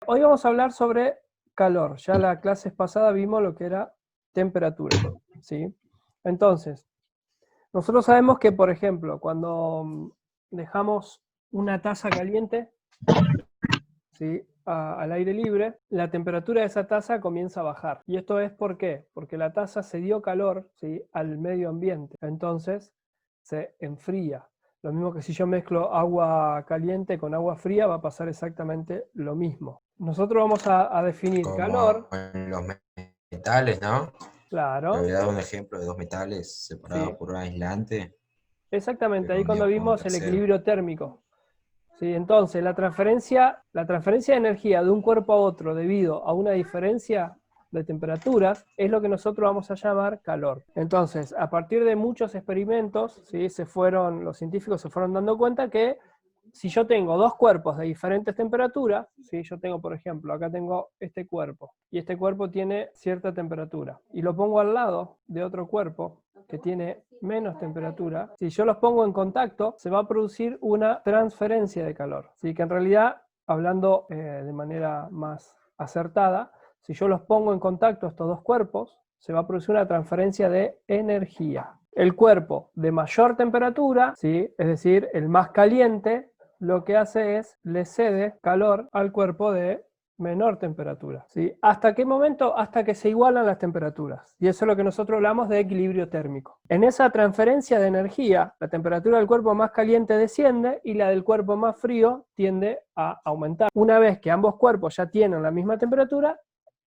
Hoy vamos a hablar sobre calor. Ya la clase pasada vimos lo que era temperatura, ¿sí? Entonces, nosotros sabemos que, por ejemplo, cuando dejamos una taza caliente, ¿sí?, al aire libre, la temperatura de esa taza comienza a bajar. ¿Y esto es por qué? Porque la taza se dio calor, ¿sí?, al medio ambiente. Entonces, se enfría. Lo mismo que si yo mezclo agua caliente con agua fría, va a pasar exactamente lo mismo. Nosotros vamos a definir calor, Como en los metales, ¿no? Me claro, había dado un ejemplo de dos metales separados sí, por un aislante, exactamente, pero ahí cuando unidos por un vimos el tercero. equilibrio térmico. Sí, entonces la transferencia de energía de un cuerpo a otro debido a una diferencia de temperaturas es lo que nosotros vamos a llamar calor. Entonces, a partir de muchos experimentos, ¿sí?, los científicos se fueron dando cuenta que si yo tengo dos cuerpos de diferentes temperaturas, ¿sí?, yo tengo, por ejemplo, acá tengo este cuerpo, y este cuerpo tiene cierta temperatura, y lo pongo al lado de otro cuerpo que tiene menos temperatura, si yo los pongo en contacto, se va a producir una transferencia de calor. ¿Sí? Que en realidad, hablando de manera más acertada, si yo los pongo en contacto, estos dos cuerpos, se va a producir una transferencia de energía. El cuerpo de mayor temperatura, ¿sí?, es decir, el más caliente, lo que hace es le cede calor al cuerpo de menor temperatura. ¿Sí? ¿Hasta qué momento? Hasta que se igualan las temperaturas. Y eso es lo que nosotros hablamos de equilibrio térmico. En esa transferencia de energía, la temperatura del cuerpo más caliente desciende y la del cuerpo más frío tiende a aumentar. Una vez que ambos cuerpos ya tienen la misma temperatura,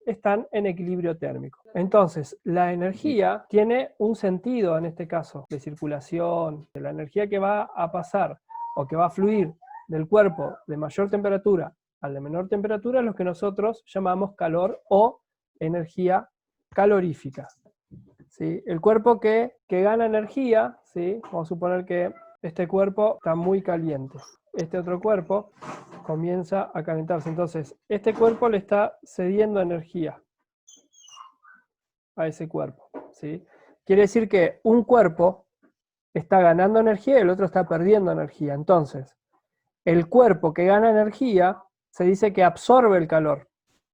están en equilibrio térmico. Entonces, la energía tiene un sentido en este caso de circulación, de la energía que va a pasar o que va a fluir del cuerpo de mayor temperatura al de menor temperatura, es lo que nosotros llamamos calor o energía calorífica. ¿Sí? El cuerpo que gana energía, ¿sí?, vamos a suponer que este cuerpo está muy caliente. Este otro cuerpo comienza a calentarse. Entonces, este cuerpo le está cediendo energía a ese cuerpo, ¿sí? Quiere decir que un cuerpo está ganando energía y el otro está perdiendo energía. Entonces, el cuerpo que gana energía se dice que absorbe el calor,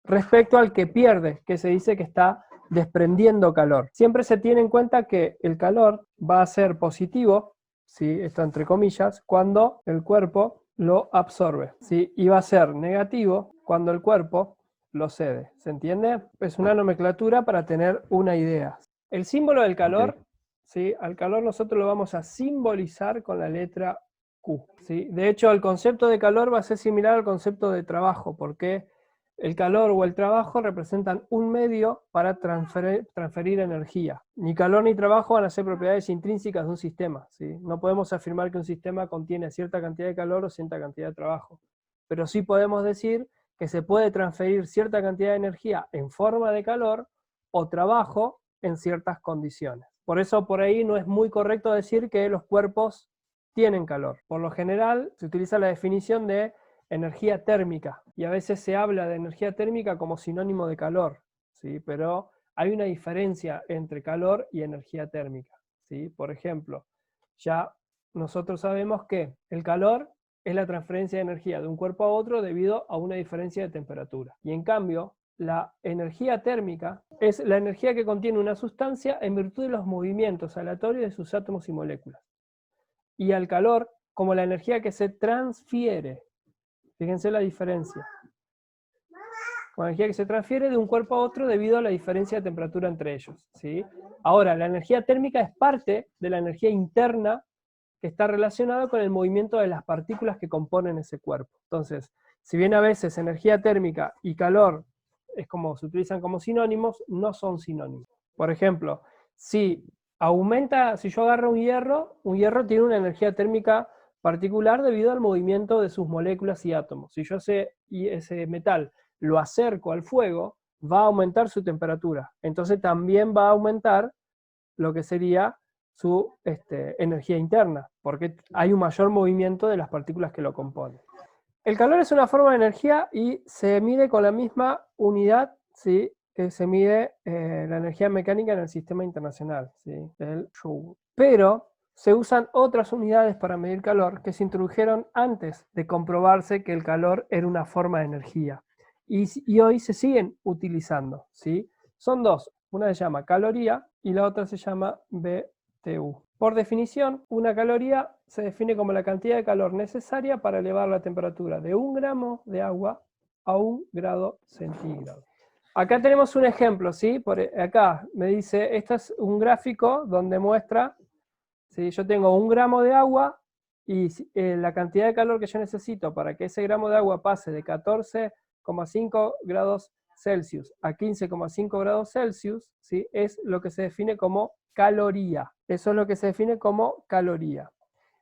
respecto al que pierde, que se dice que está desprendiendo calor. Siempre se tiene en cuenta que el calor va a ser positivo, ¿sí?, esto entre comillas, cuando el cuerpo lo absorbe, ¿sí?, y va a ser negativo cuando el cuerpo lo cede. ¿Se entiende? Es una nomenclatura para tener una idea. El símbolo del Ok. calor, ¿sí?, al calor nosotros lo vamos a simbolizar con la letra Q, ¿sí? De hecho, el concepto de calor va a ser similar al concepto de trabajo, porque el calor o el trabajo representan un medio para transferir energía. Ni calor ni trabajo van a ser propiedades intrínsecas de un sistema, ¿sí? No podemos afirmar que un sistema contiene cierta cantidad de calor o cierta cantidad de trabajo, pero sí podemos decir que se puede transferir cierta cantidad de energía en forma de calor o trabajo en ciertas condiciones. Por eso por ahí no es muy correcto decir que los cuerpos tienen calor. Por lo general se utiliza la definición de energía térmica, y a veces se habla de energía térmica como sinónimo de calor, ¿sí? Pero hay una diferencia entre calor y energía térmica, ¿sí? Por ejemplo, ya nosotros sabemos que el calor es la transferencia de energía de un cuerpo a otro debido a una diferencia de temperatura. Y en cambio, la energía térmica es la energía que contiene una sustancia en virtud de los movimientos aleatorios de sus átomos y moléculas. Y al calor como la energía que se transfiere. Fíjense la diferencia. Con energía que se transfiere de un cuerpo a otro debido a la diferencia de temperatura entre ellos, ¿sí? Ahora, la energía térmica es parte de la energía interna que está relacionada con el movimiento de las partículas que componen ese cuerpo. Entonces, si bien a veces energía térmica y calor es como se utilizan como sinónimos, no son sinónimos. Por ejemplo, si yo agarro un hierro tiene una energía térmica particular debido al movimiento de sus moléculas y átomos. Si yo ese metal lo acerco al fuego, va a aumentar su temperatura. Entonces también va a aumentar lo que sería su energía interna, porque hay un mayor movimiento de las partículas que lo componen. El calor es una forma de energía y se mide con la misma unidad, ¿sí?, que se mide la energía mecánica en el sistema internacional, ¿sí?, el Joule. Pero se usan otras unidades para medir calor que se introdujeron antes de comprobarse que el calor era una forma de energía. y hoy se siguen utilizando, ¿sí? Son dos, una se llama caloría y la otra se llama BTU. Por definición, una caloría se define como la cantidad de calor necesaria para elevar la temperatura de 1 gramo de agua a 1 grado centígrado. Acá tenemos un ejemplo, ¿sí? Acá me dice, este es un gráfico donde muestra, ¿sí? Yo tengo 1 gramo de agua y la cantidad de calor que yo necesito para que ese gramo de agua pase de 14,5 grados Celsius a 15,5 grados Celsius, ¿sí? Es lo que se define como caloría. Eso es lo que se define como caloría.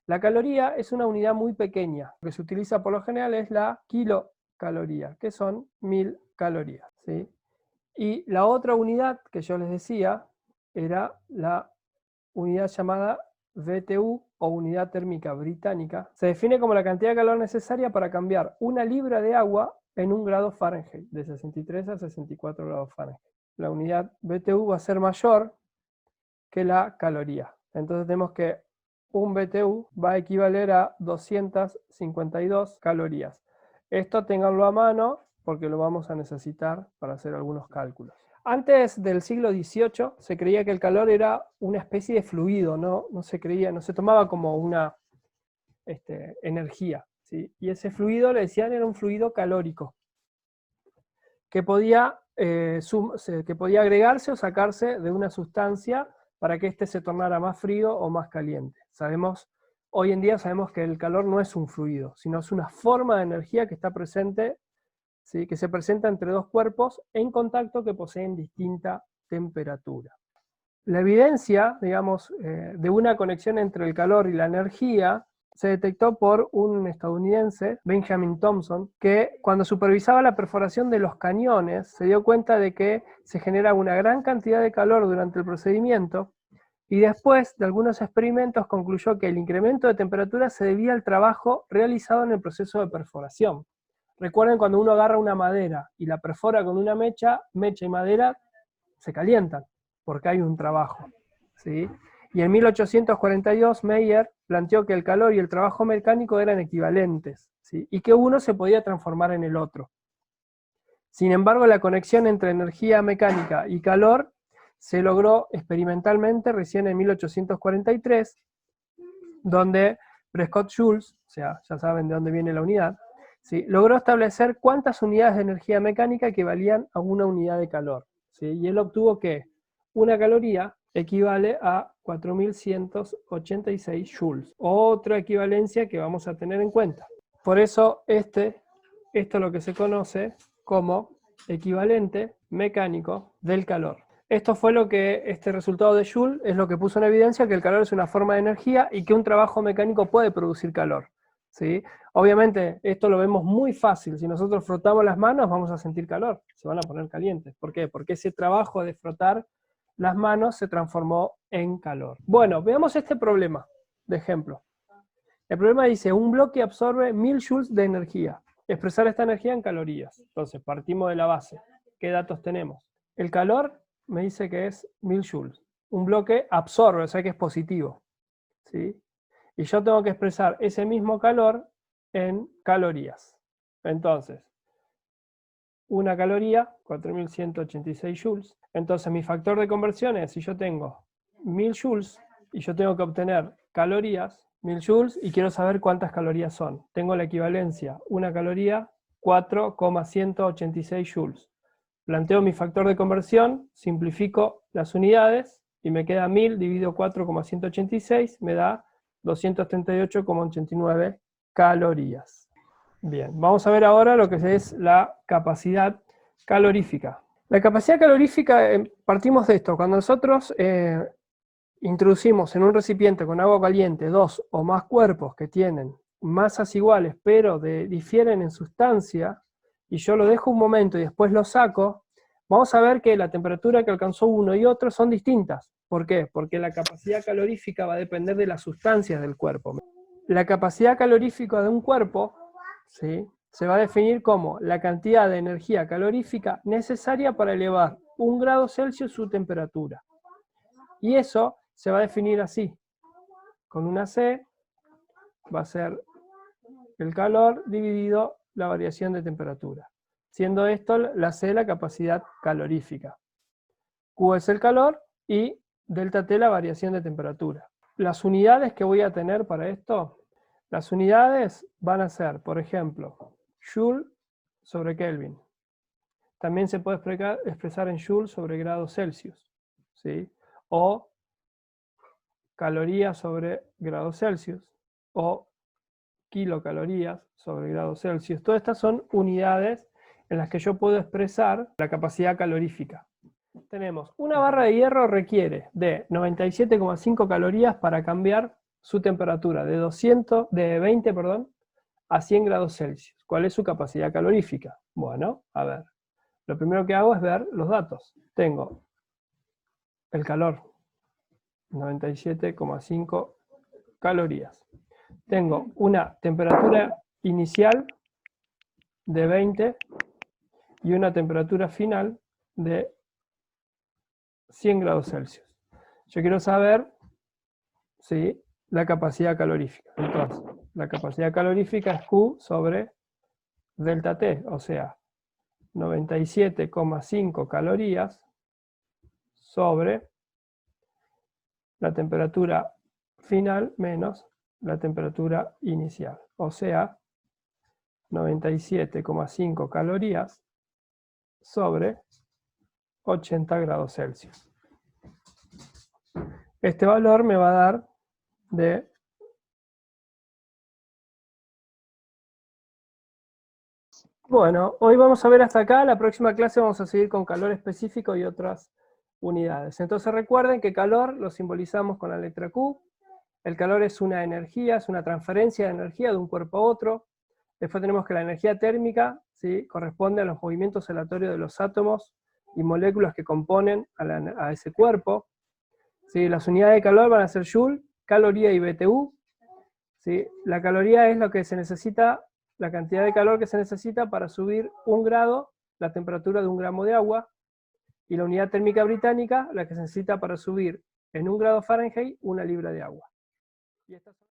La caloría es una unidad muy pequeña. Lo que se utiliza por lo general es la kilocaloría, que son 1000 calorías, ¿sí? Y la otra unidad que yo les decía era la unidad llamada BTU o unidad térmica británica. Se define como la cantidad de calor necesaria para cambiar 1 libra de agua en 1 grado Fahrenheit, de 63 a 64 grados Fahrenheit. La unidad BTU va a ser mayor que la caloría. Entonces tenemos que un BTU va a equivaler a 252 calorías. Esto ténganlo a mano porque lo vamos a necesitar para hacer algunos cálculos. Antes del siglo XVIII se creía que el calor era una especie de fluido, no se tomaba como una energía, ¿sí? Y ese fluido, le decían, era un fluido calórico, que podía agregarse o sacarse de una sustancia para que éste se tornara más frío o más caliente. Hoy en día sabemos que el calor no es un fluido, sino es una forma de energía que está presente, ¿sí? Que se presenta entre dos cuerpos en contacto que poseen distinta temperatura. La evidencia, digamos, de una conexión entre el calor y la energía se detectó por un estadounidense, Benjamin Thompson, que cuando supervisaba la perforación de los cañones se dio cuenta de que se genera una gran cantidad de calor durante el procedimiento y después de algunos experimentos concluyó que el incremento de temperatura se debía al trabajo realizado en el proceso de perforación. Recuerden cuando uno agarra una madera y la perfora con una mecha y madera se calientan porque hay un trabajo, ¿sí? Y en 1842 Meyer planteó que el calor y el trabajo mecánico eran equivalentes, ¿sí? Y que uno se podía transformar en el otro. Sin embargo, la conexión entre energía mecánica y calor se logró experimentalmente recién en 1843, donde Prescott-Joule, o sea, ya saben de dónde viene la unidad, ¿sí? Logró establecer cuántas unidades de energía mecánica equivalían a una unidad de calor, ¿sí? Y él obtuvo que una caloría equivale a 4186 joules. Otra equivalencia que vamos a tener en cuenta. Por eso esto es lo que se conoce como equivalente mecánico del calor. Esto fue este resultado de Joule es lo que puso en evidencia que el calor es una forma de energía y que un trabajo mecánico puede producir calor, ¿sí? Obviamente esto lo vemos muy fácil. Si nosotros frotamos las manos vamos a sentir calor, se van a poner calientes. ¿Por qué? Porque ese trabajo de frotar las manos se transformó en calor. Bueno, veamos este problema de ejemplo. El problema dice, un bloque absorbe 1000 joules de energía. Expresar esta energía en calorías. Entonces, partimos de la base. ¿Qué datos tenemos? El calor me dice que es 1000 joules. Un bloque absorbe, o sea que es positivo, ¿sí? Y yo tengo que expresar ese mismo calor en calorías. Entonces, una caloría, 4186 joules. Entonces mi factor de conversión es, si yo tengo 1000 joules y yo tengo que obtener calorías, 1000 joules, y quiero saber cuántas calorías son. Tengo la equivalencia, una caloría, 4,186 joules. Planteo mi factor de conversión, simplifico las unidades y me queda 1000 dividido 4,186, me da 238,89 calorías. Bien, vamos a ver ahora lo que es la capacidad calorífica. La capacidad calorífica, partimos de esto, cuando nosotros introducimos en un recipiente con agua caliente 2 o más cuerpos que tienen masas iguales pero difieren en sustancia, y yo lo dejo un momento y después lo saco, vamos a ver que la temperatura que alcanzó uno y otro son distintas. ¿Por qué? Porque la capacidad calorífica va a depender de las sustancias del cuerpo. La capacidad calorífica de un cuerpo, ¿sí?, se va a definir como la cantidad de energía calorífica necesaria para elevar 1 grado Celsius su temperatura. Y eso se va a definir así. Con una C va a ser el calor dividido la variación de temperatura. siendo esto la C la capacidad calorífica. Q es el calor y delta T la variación de temperatura. Las unidades que voy a tener para esto, las unidades van a ser, por ejemplo, Joule sobre Kelvin. También se puede expresar en Joule sobre grados Celsius, ¿sí? O calorías sobre grados Celsius, o kilocalorías sobre grados Celsius. Todas estas son unidades en las que yo puedo expresar la capacidad calorífica. Tenemos una barra de hierro requiere de 97,5 calorías para cambiar su temperatura de 20 a 100 grados Celsius. ¿Cuál es su capacidad calorífica? Bueno, a ver. Lo primero que hago es ver los datos. Tengo el calor, 97,5 calorías. Tengo una temperatura inicial de 20 y una temperatura final de 100 grados Celsius. Yo quiero saber, ¿sí?, la capacidad calorífica. Entonces, la capacidad calorífica es Q sobre delta T, o sea, 97,5 calorías sobre la temperatura final menos la temperatura inicial, o sea, 97,5 calorías sobre 80 grados Celsius. Este valor me va a dar de Bueno, hoy vamos a ver hasta acá, la próxima clase vamos a seguir con calor específico y otras unidades. Entonces recuerden que calor lo simbolizamos con la letra Q, el calor es una energía, es una transferencia de energía de un cuerpo a otro. Después tenemos que la energía térmica, ¿sí?, corresponde a los movimientos aleatorios de los átomos y moléculas que componen a ese cuerpo. ¿Sí? Las unidades de calor van a ser Joule, caloría y BTU. ¿Sí? La caloría es lo que se necesita, la cantidad de calor que se necesita para subir 1 grado la temperatura de 1 gramo de agua, y la unidad térmica británica, la que se necesita para subir en 1 grado Fahrenheit 1 libra de agua. Y estas son